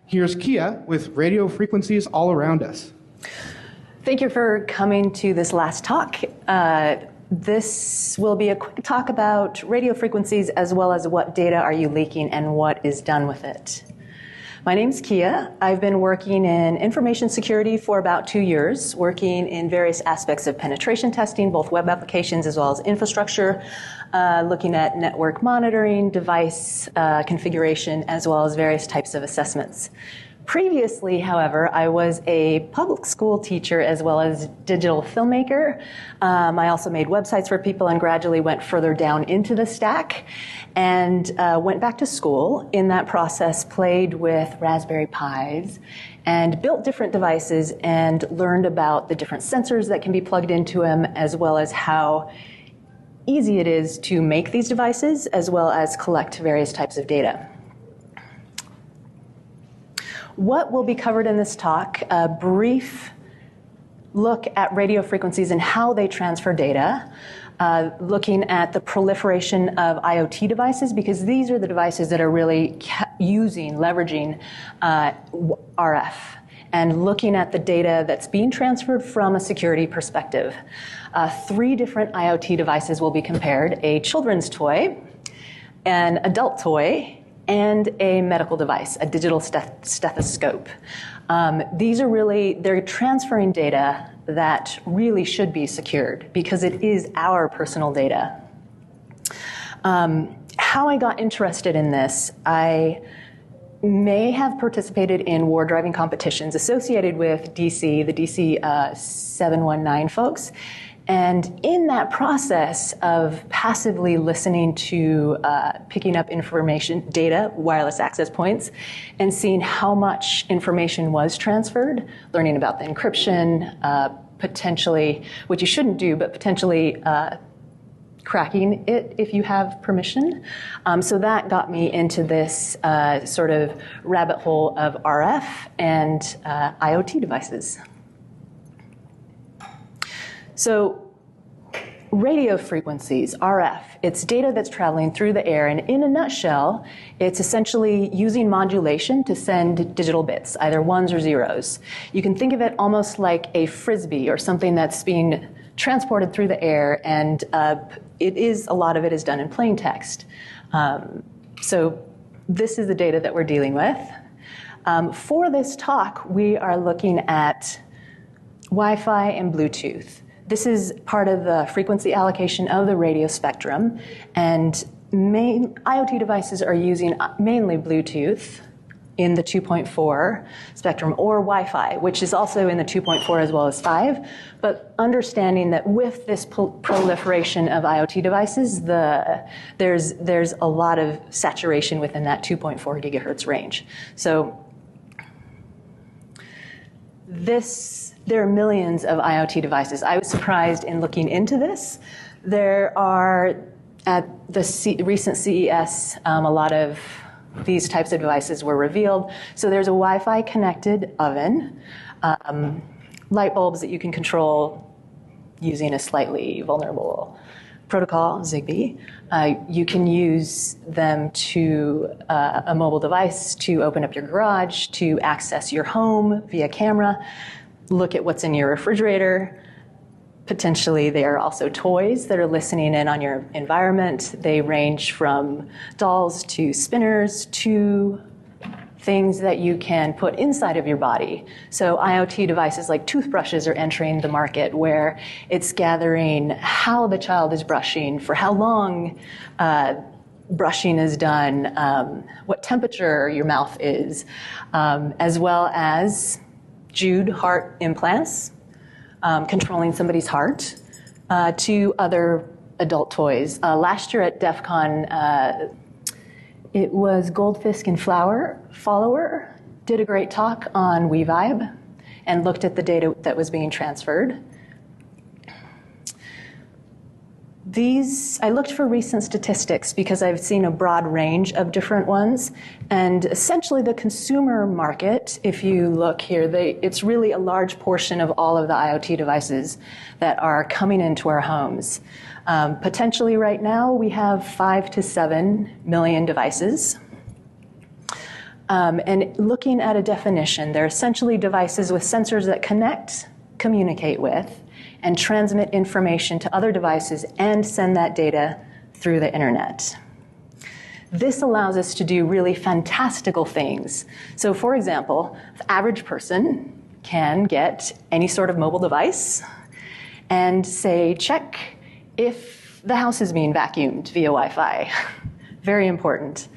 Here's Keya with radio frequencies all around us. Thank you for coming to this last talk. This will be a quick talk about radio frequencies as well as what data are you leaking and what is done with it. My name's Keya. I've been working in information security for about 2 years, working in various aspects of penetration testing, both web applications as well as infrastructure, looking at network monitoring, device configuration, as well as various types of assessments. Previously, however, I was a public school teacher as well as digital filmmaker. I also made websites for people and gradually went further down into the stack and went back to school. In that process, played with Raspberry Pis and built different devices and learned about the different sensors that can be plugged into them, as well as how easy it is to make these devices, as well as collect various types of data. What will be covered in this talk, a brief look at radio frequencies and how they transfer data, looking at the proliferation of IoT devices, because these are the devices that are really leveraging RF, and looking at the data that's being transferred from a security perspective. 3 different IoT devices will be compared: a children's toy, an adult toy, and a medical device, a digital stethoscope. These are they're transferring data that really should be secured because it is our personal data. How I got interested in this, I may have participated in war driving competitions associated with DC, the DC 719 folks. And in that process of passively listening to picking up information, data, wireless access points, and seeing how much information was transferred, learning about the encryption, potentially, which you shouldn't do, but potentially cracking it if you have permission. So that got me into this sort of rabbit hole of RF and IoT devices. So radio frequencies, RF, it's data that's traveling through the air, and in a nutshell, it's essentially using modulation to send digital bits, either ones or zeros. You can think of it almost like a frisbee or something that's being transported through the air, and a lot of it is done in plain text. So this is the data that we're dealing with. For this talk, we are looking at Wi-Fi and Bluetooth. This is part of the frequency allocation of the radio spectrum, and IoT devices are using mainly Bluetooth in the 2.4 spectrum, or Wi-Fi, which is also in the 2.4 as well as 5, but understanding that with this proliferation of IoT devices, there's a lot of saturation within that 2.4 gigahertz range. So there are millions of IoT devices. I was surprised in looking into this. There are, at the recent CES, a lot of these types of devices were revealed. So there's a Wi-Fi connected oven, light bulbs that you can control using a slightly vulnerable protocol, Zigbee. You can use them to a mobile device to open up your garage, to access your home via camera, look at what's in your refrigerator. Potentially, they are also toys that are listening in on your environment. They range from dolls to spinners to things that you can put inside of your body. So IoT devices like toothbrushes are entering the market, where it's gathering how the child is brushing, for how long brushing is done, what temperature your mouth is, as well as Jude heart implants, controlling somebody's heart, to other adult toys. Last year at DEF CON, it was Goldfisk and Follower did a great talk on WeVibe and looked at the data that was being transferred. I looked for recent statistics because I've seen a broad range of different ones, and essentially the consumer market, if you look here, it's really a large portion of all of the IoT devices that are coming into our homes. Potentially right now we have 5 to 7 million devices. And looking at a definition, they're essentially devices with sensors that connect, communicate with, and transmit information to other devices and send that data through the internet. This allows us to do really fantastical things. So for example, the average person can get any sort of mobile device and say, check if the house is being vacuumed via Wi-Fi. Very important.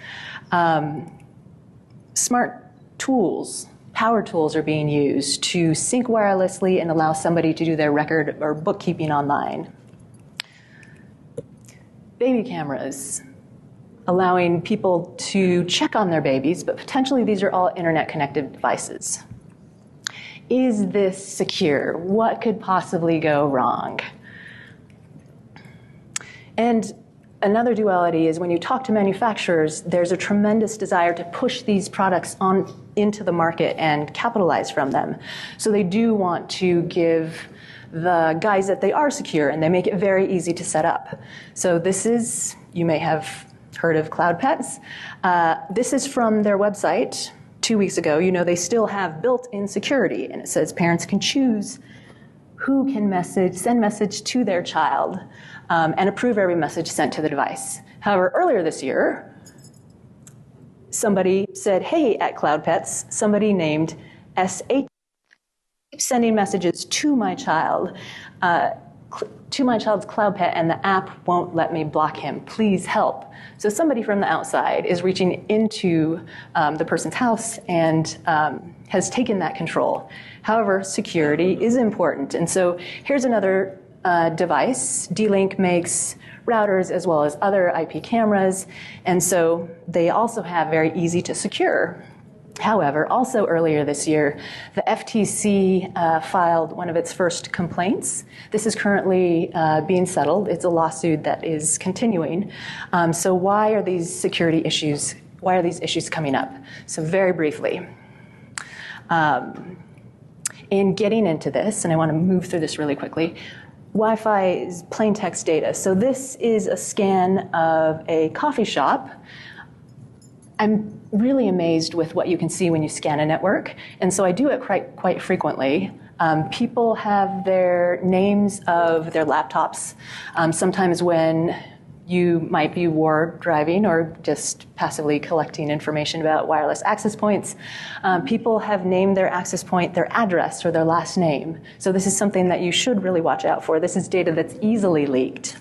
Smart tools, power tools are being used to sync wirelessly and allow somebody to do their record or bookkeeping online. Baby cameras, allowing people to check on their babies, but potentially these are all internet-connected devices. Is this secure? What could possibly go wrong? And another duality is when you talk to manufacturers, there's a tremendous desire to push these products on into the market and capitalize from them. So they do want to give the guys that they are secure, and they make it very easy to set up. So this is, you may have heard of Cloud Pets. This is from their website 2 weeks ago. You know, they still have built-in security, and it says parents can choose who can send message to their child and approve every message sent to the device. However, earlier this year, somebody said, hey, at Cloud Pets, somebody named SH sending messages to my child, to my child's Cloud Pet, and the app won't let me block him. Please help. So somebody from the outside is reaching into the person's house and has taken that control. However, security is important. And so here's another device. D-Link makes routers as well as other IP cameras. And so they also have very easy to secure. However, also earlier this year, the FTC filed one of its first complaints. This is currently being settled. It's a lawsuit that is continuing. So why are these security issues, why are these issues coming up? So very briefly, in getting into this, and I want to move through this really quickly, Wi-Fi is plain text data. So this is a scan of a coffee shop. I'm really amazed with what you can see when you scan a network, and so I do it quite frequently. People have their names of their laptops. Sometimes when you might be war driving or just passively collecting information about wireless access points, people have named their access point their address or their last name. So this is something that you should really watch out for. This is data that's easily leaked.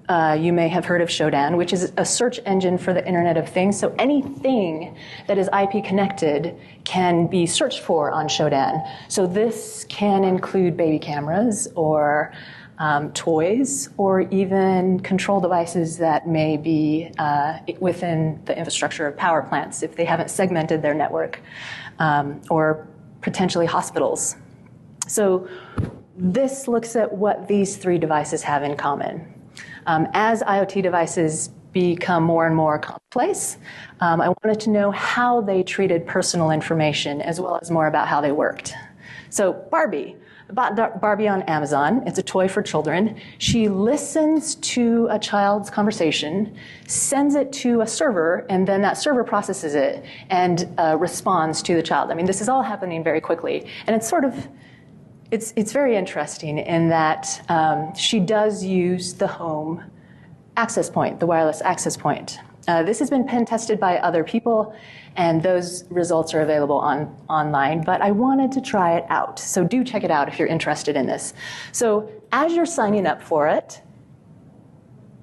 You may have heard of Shodan, which is a search engine for the Internet of Things. So anything that is IP connected can be searched for on Shodan. So this can include baby cameras or toys or even control devices that may be within the infrastructure of power plants if they haven't segmented their network, or potentially hospitals. So this looks at what these three devices have in common. As IoT devices become more and more commonplace, I wanted to know how they treated personal information as well as more about how they worked. So Barbie, I bought Barbie on Amazon. It's a toy for children. She listens to a child's conversation, sends it to a server, and then that server processes it and responds to the child. I mean, this is all happening very quickly, and it's sort of It's very interesting in that she does use the home access point, the wireless access point. This has been pen tested by other people, and those results are available online, but I wanted to try it out. So do check it out if you're interested in this. So as you're signing up for it,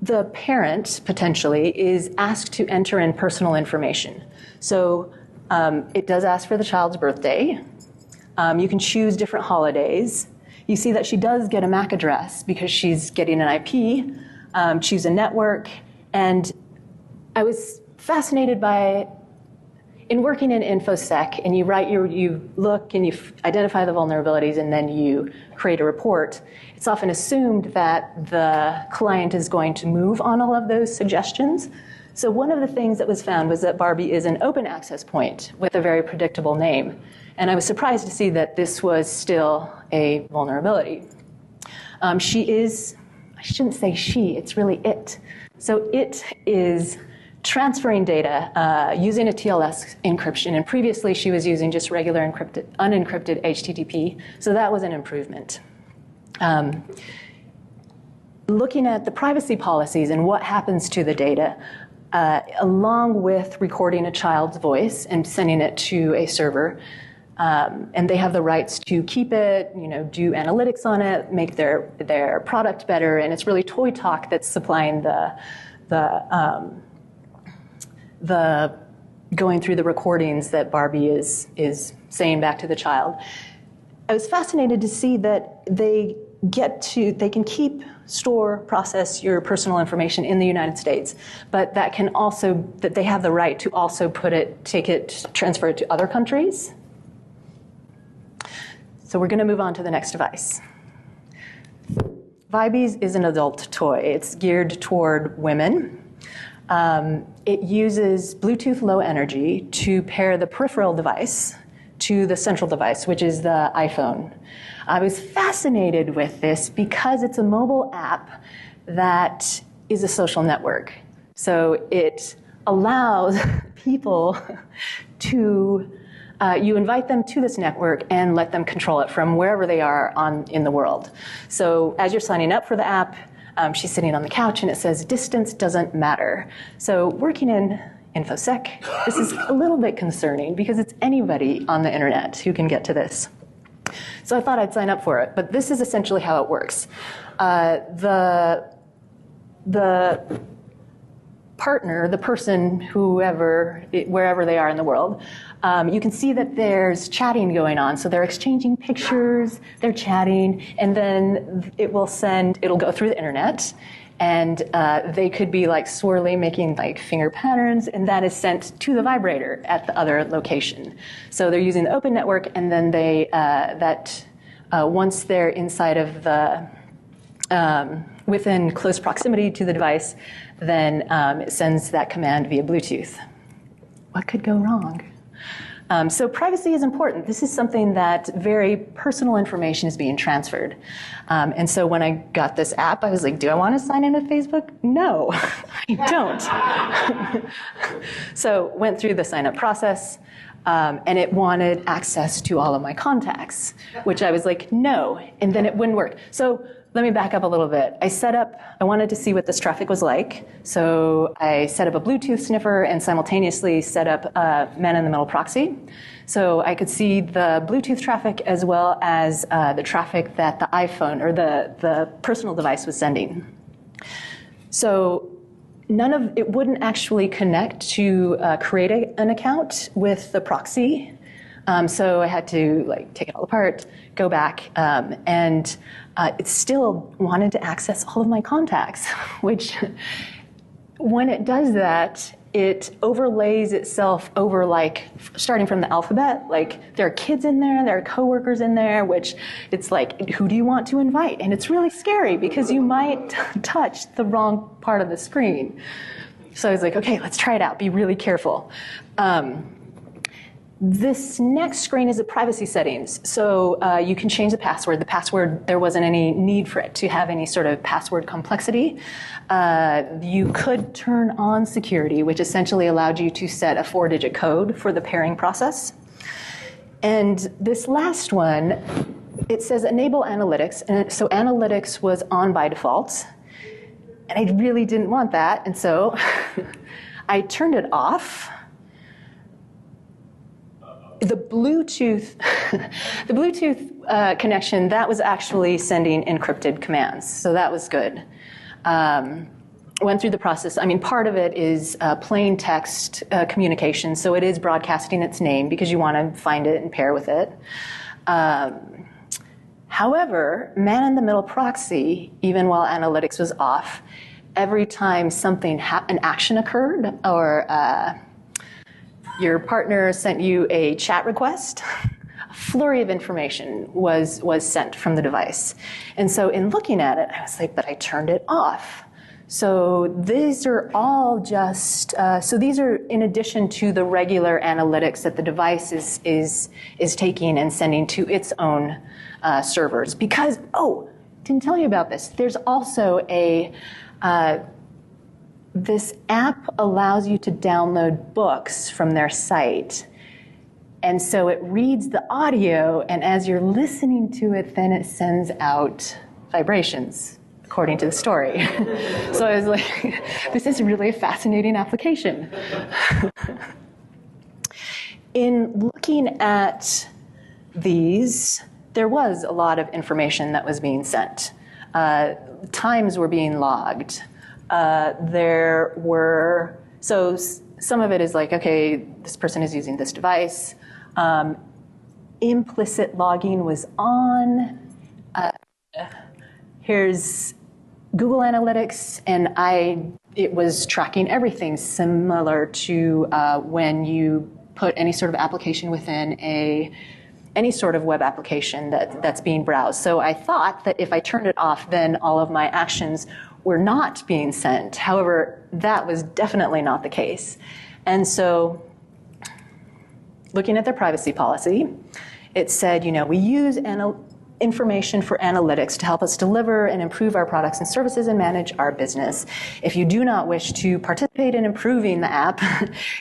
the parent potentially is asked to enter in personal information. So it does ask for the child's birthday. You can choose different holidays. You see that she does get a MAC address because she's getting an IP, choose a network, and I was fascinated by, in working in InfoSec, and you look and you identify the vulnerabilities and then you create a report, it's often assumed that the client is going to move on all of those suggestions. So one of the things that was found was that Barbie is an open access point with a very predictable name. And I was surprised to see that this was still a vulnerability. She is, I shouldn't say she, it's really it. So it is transferring data using a TLS encryption, and previously she was using just regular unencrypted HTTP, so that was an improvement. Looking at the privacy policies and what happens to the data, along with recording a child's voice and sending it to a server, and they have the rights to keep it, do analytics on it, make their product better, and it's really Toy Talk that's supplying the going through the recordings that Barbie is saying back to the child. I was fascinated to see that they can keep, store, process your personal information in the United States, but that they have the right to also transfer it to other countries. So we're going to move on to the next device. Vibes is an adult toy. It's geared toward women. It uses Bluetooth Low Energy to pair the peripheral device to the central device, which is the iPhone. I was fascinated with this because it's a mobile app that is a social network. So it allows people to, you invite them to this network and let them control it from wherever they are in the world. So as you're signing up for the app, she's sitting on the couch and it says distance doesn't matter. So working in InfoSec, this is a little bit concerning because it's anybody on the internet who can get to this. So I thought I'd sign up for it, but this is essentially how it works. The partner, the person, wherever they are in the world, you can see that there's chatting going on. So they're exchanging pictures, they're chatting, and then it'll go through the internet, and they could be like swirling, making like finger patterns, and that is sent to the vibrator at the other location. So they're using the open network, and then once they're inside of within close proximity to the device, then it sends that command via Bluetooth. What could go wrong? So privacy is important. This is something that very personal information is being transferred. And so when I got this app, I was like, do I want to sign in with Facebook? No, I don't. So went through the sign-up process, and it wanted access to all of my contacts, which I was like, no, and then it wouldn't work. So let me back up a little bit. I wanted to see what this traffic was like, so I set up a Bluetooth sniffer and simultaneously set up a man-in-the-middle proxy. So I could see the Bluetooth traffic as well as the traffic that the iPhone or the personal device was sending. So it wouldn't actually connect to create an account with the proxy. So I had to take it all apart, go back, and it still wanted to access all of my contacts, which when it does that, it overlays itself over starting from the alphabet. There are kids in there, there are coworkers in there, which it's like, who do you want to invite? And it's really scary because you might touch the wrong part of the screen. So I was like, okay, let's try it out, be really careful. This next screen is the privacy settings. So you can change the password. The password, there wasn't any need for it to have any sort of password complexity. You could turn on security, which essentially allowed you to set a 4-digit code for the pairing process. And this last one, it says enable analytics. And so analytics was on by default. And I really didn't want that. And so I turned it off. The Bluetooth connection, that was actually sending encrypted commands, so that was good. Went through the process. I mean, part of it is plain text communication, so it is broadcasting its name because you want to find it and pair with it. However, man-in-the-middle proxy, even while analytics was off, every time an action occurred or your partner sent you a chat request, a flurry of information was sent from the device. And so in looking at it, I was like, but I turned it off. So these are all just, these are in addition to the regular analytics that the device is taking and sending to its own servers. Because, didn't tell you about this, there's also this app allows you to download books from their site. And so it reads the audio, and as you're listening to it, then it sends out vibrations, according to the story. So I was like, this is really a fascinating application. In looking at these, there was a lot of information that was being sent. Times were being logged. So some of it is like, okay, this person is using this device. Implicit logging was on. Here's Google Analytics, and it was tracking everything similar to when you put any sort of application within any sort of web application that's being browsed. So I thought that if I turned it off, then all of my actions were not being sent. However, that was definitely not the case. And so looking at their privacy policy, it said, we use information for analytics to help us deliver and improve our products and services and manage our business. If you do not wish to participate in improving the app,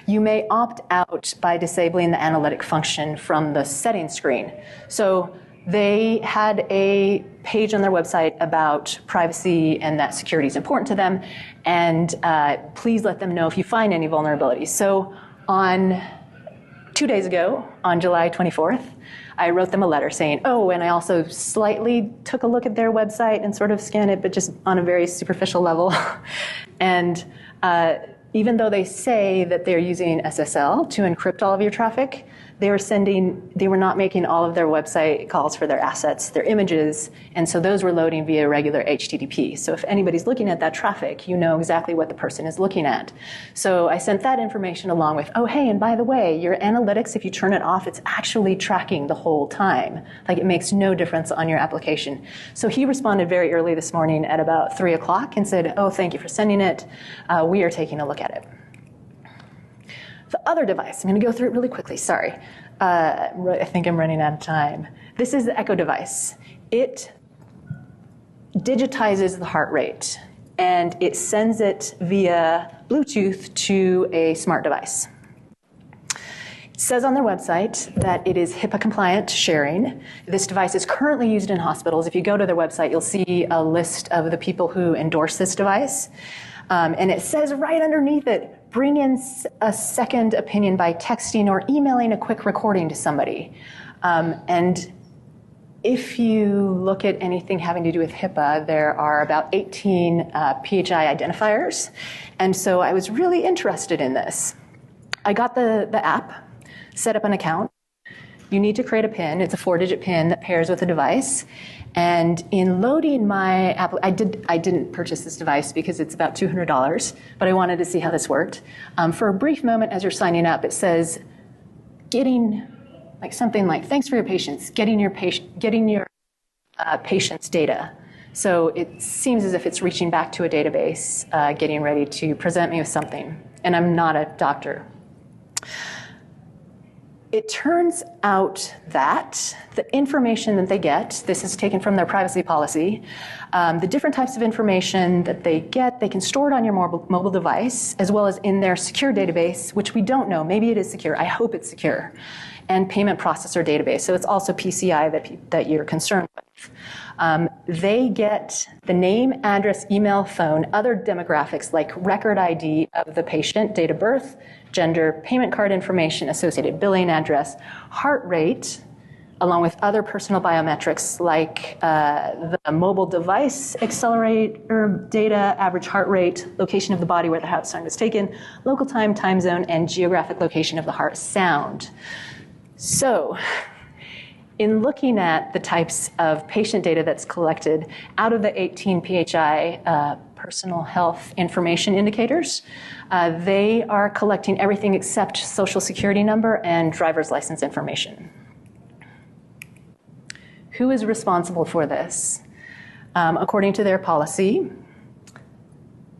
you may opt out by disabling the analytic function from the settings screen. So they had a page on their website about privacy and that security is important to them, and please let them know if you find any vulnerabilities. So on 2 days ago, on July 24th, I wrote them a letter saying, and I also slightly took a look at their website and sort of scanned it, but just on a very superficial level. And even though they say that they're using SSL to encrypt all of your traffic, they were not making all of their website calls for their assets, their images, and so those were loading via regular HTTP. So if anybody's looking at that traffic, you know exactly what the person is looking at. So I sent that information along with, hey, and by the way, your analytics, if you turn it off, it's actually tracking the whole time. Like, it makes no difference on your application. So he responded very early this morning at about 3 o'clock and said, thank you for sending it. We are taking a look at it. The other device, I'm going to go through it really quickly, sorry. I think I'm running out of time. This is the Eko Device. It digitizes the heart rate, and it sends it via Bluetooth to a smart device. It says on their website that it is HIPAA compliant sharing. This device is currently used in hospitals. If you go to their website, you'll see a list of the people who endorse this device. And it says right underneath it, bring in a second opinion by texting or emailing a quick recording to somebody. And if you look at anything having to do with HIPAA, there are about 18 PHI identifiers. And so I was really interested in this. I got the app, set up an account. You need to create a PIN. It's a 4-digit PIN that pairs with the device. And in loading my app, I didn't purchase this device because it's about $200, but I wanted to see how this worked. For a brief moment as you're signing up, it says, something like, thanks for your patience, getting your patient's data. So it seems as if it's reaching back to a database, getting ready to present me with something. And I'm not a doctor. It turns out that the information that they get, this is taken from their privacy policy, the different types of information that they get, they can store it on your mobile device, as well as in their secure database, which we don't know. Maybe it is secure. I hope it's secure. And payment processor database. So it's also PCI that you're concerned with. They get the name, address, email, phone, other demographics like record ID of the patient, date of birth, gender, payment card information, associated billing address, heart rate, along with other personal biometrics like the mobile device accelerator data, average heart rate, location of the body where the heart sound was taken, local time, time zone, and geographic location of the heart sound. So, in looking at the types of patient data that's collected out of the 18 PHI personal health information indicators, they are collecting everything except social security number and driver's license information. Who is responsible for this? According to their policy,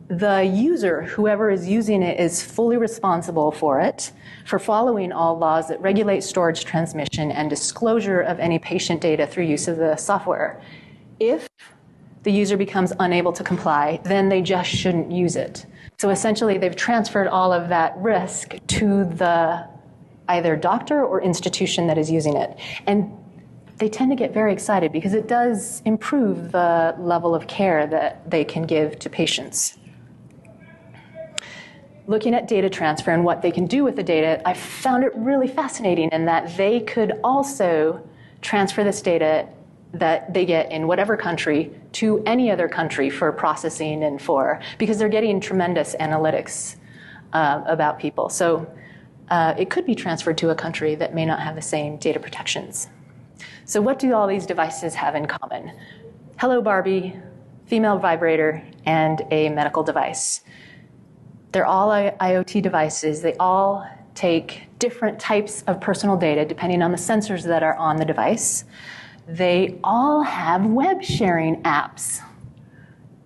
the user, whoever is using it, is fully responsible for it, for following all laws that regulate storage, transmission, and disclosure of any patient data through use of the software. If the user becomes unable to comply, then they just shouldn't use it. So essentially, they've transferred all of that risk to the either doctor or institution that is using it. And they tend to get very excited because it does improve the level of care that they can give to patients. Looking at data transfer and what they can do with the data, I found it really fascinating in that they could also transfer this data that they get in whatever country to any other country for processing and because they're getting tremendous analytics about people. So it could be transferred to a country that may not have the same data protections. So what do all these devices have in common? Hello Barbie, female vibrator, and a medical device. They're all IoT devices. They all take different types of personal data depending on the sensors that are on the device. They all have web sharing apps.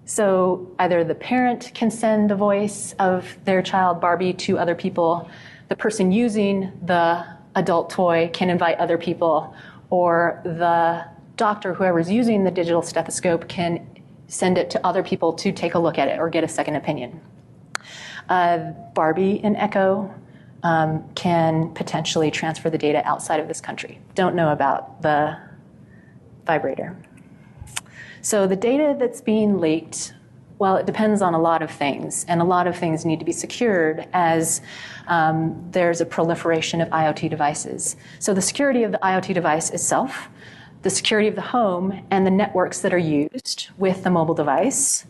So either the parent can send the voice of their child Barbie to other people, the person using the adult toy can invite other people, or the doctor, whoever's using the digital stethoscope, can send it to other people to take a look at it or get a second opinion. Barbie and Eko can potentially transfer the data outside of this country. Don't know about the vibrator. So the data that's being leaked, well, it depends on a lot of things, and a lot of things need to be secured as there's a proliferation of IoT devices. So the security of the IoT device itself, the security of the home and the networks that are used with the mobile device,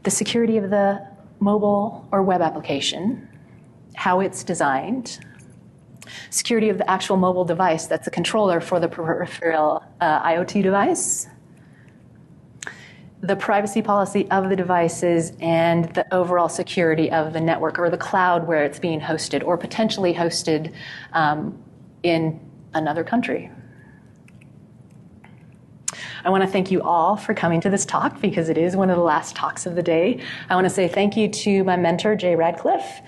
the security of the mobile or web application, how it's designed, security of the actual mobile device that's a controller for the peripheral IoT device, the privacy policy of the devices, and the overall security of the network or the cloud where it's being hosted or potentially hosted in another country. I want to thank you all for coming to this talk because it is one of the last talks of the day. I want to say thank you to my mentor, Jay Radcliffe,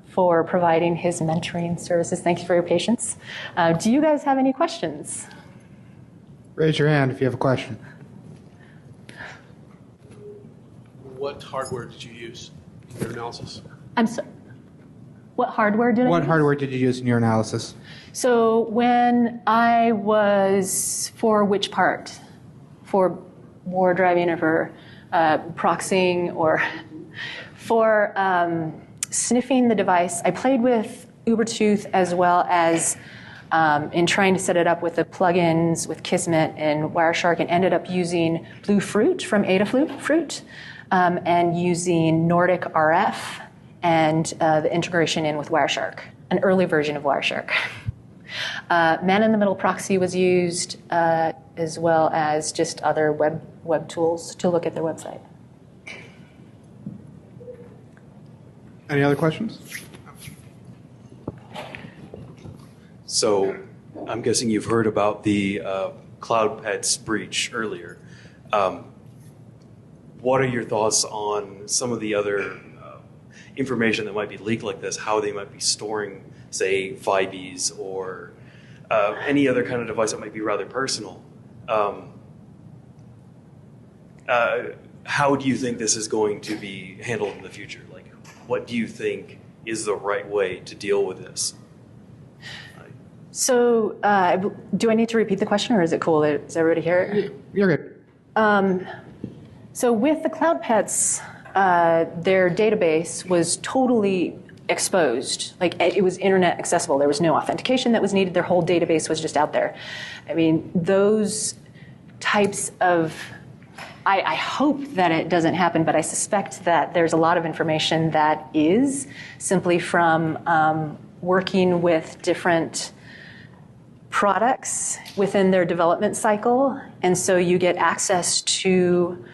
for providing his mentoring services. Thank you for your patience. Do you guys have any questions? Raise your hand if you have a question. What hardware did you use in your analysis? What hardware did I use? What hardware did you use in your analysis? So when I was, for which part? For war driving or for proxying or for sniffing the device, I played with Ubertooth as well as in trying to set it up with the plugins with Kismet and Wireshark, and ended up using Blue Fruit from Adafruit and using Nordic RF and the integration in with Wireshark, an early version of Wireshark. Man-in-the-middle proxy was used as well as just other web tools to look at their website. Any other questions? So I'm guessing you've heard about the CloudPets breach earlier. What are your thoughts on some of the other information that might be leaked like this, how they might be storing, say, Vibes or any other kind of device that might be rather personal? How do you think this is going to be handled in the future? Like, what do you think is the right way to deal with this? So do I need to repeat the question, or is it cool? Is everybody here? You're good. So with the CloudPets, their database was totally exposed. Like, it was internet accessible. There was no authentication that was needed. Their whole database was just out there. I mean, those types of, I hope that it doesn't happen, but I suspect that there's a lot of information that is simply from working with different products within their development cycle. And so you get access to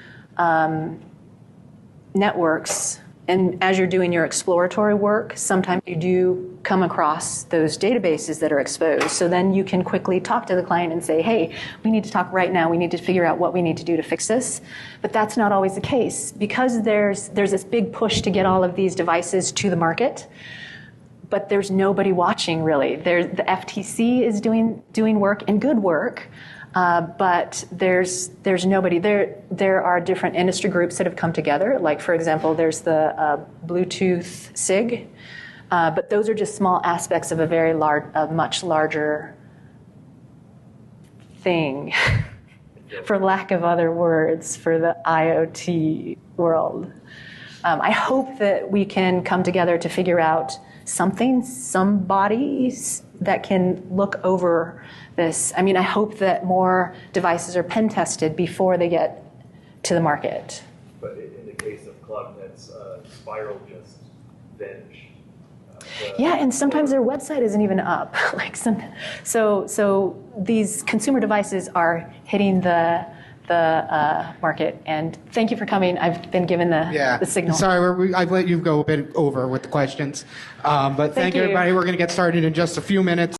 networks, and as you're doing your exploratory work, sometimes you do come across those databases that are exposed. So then you can quickly talk to the client and say, hey, we need to talk right now. We need to figure out what we need to do to fix this. But that's not always the case, because there's this big push to get all of these devices to the market, but there's nobody watching really. The FTC is doing work, and good work. But there's nobody there. There are different industry groups that have come together. Like, for example, there's the Bluetooth SIG, but those are just small aspects of a much larger thing, for lack of other words, for the IoT world. I hope that we can come together to figure out somebody that can look over this. I mean, I hope that more devices are pen tested before they get to the market. But in the case of CloudNet's Spiral just vanished. Yeah, and sometimes their website isn't even up. So these consumer devices are hitting the market. And thank you for coming. I've been given the signal. Sorry, I've let you go a bit over with the questions. But thank you, you. everybody. We're going to get started in just a few minutes.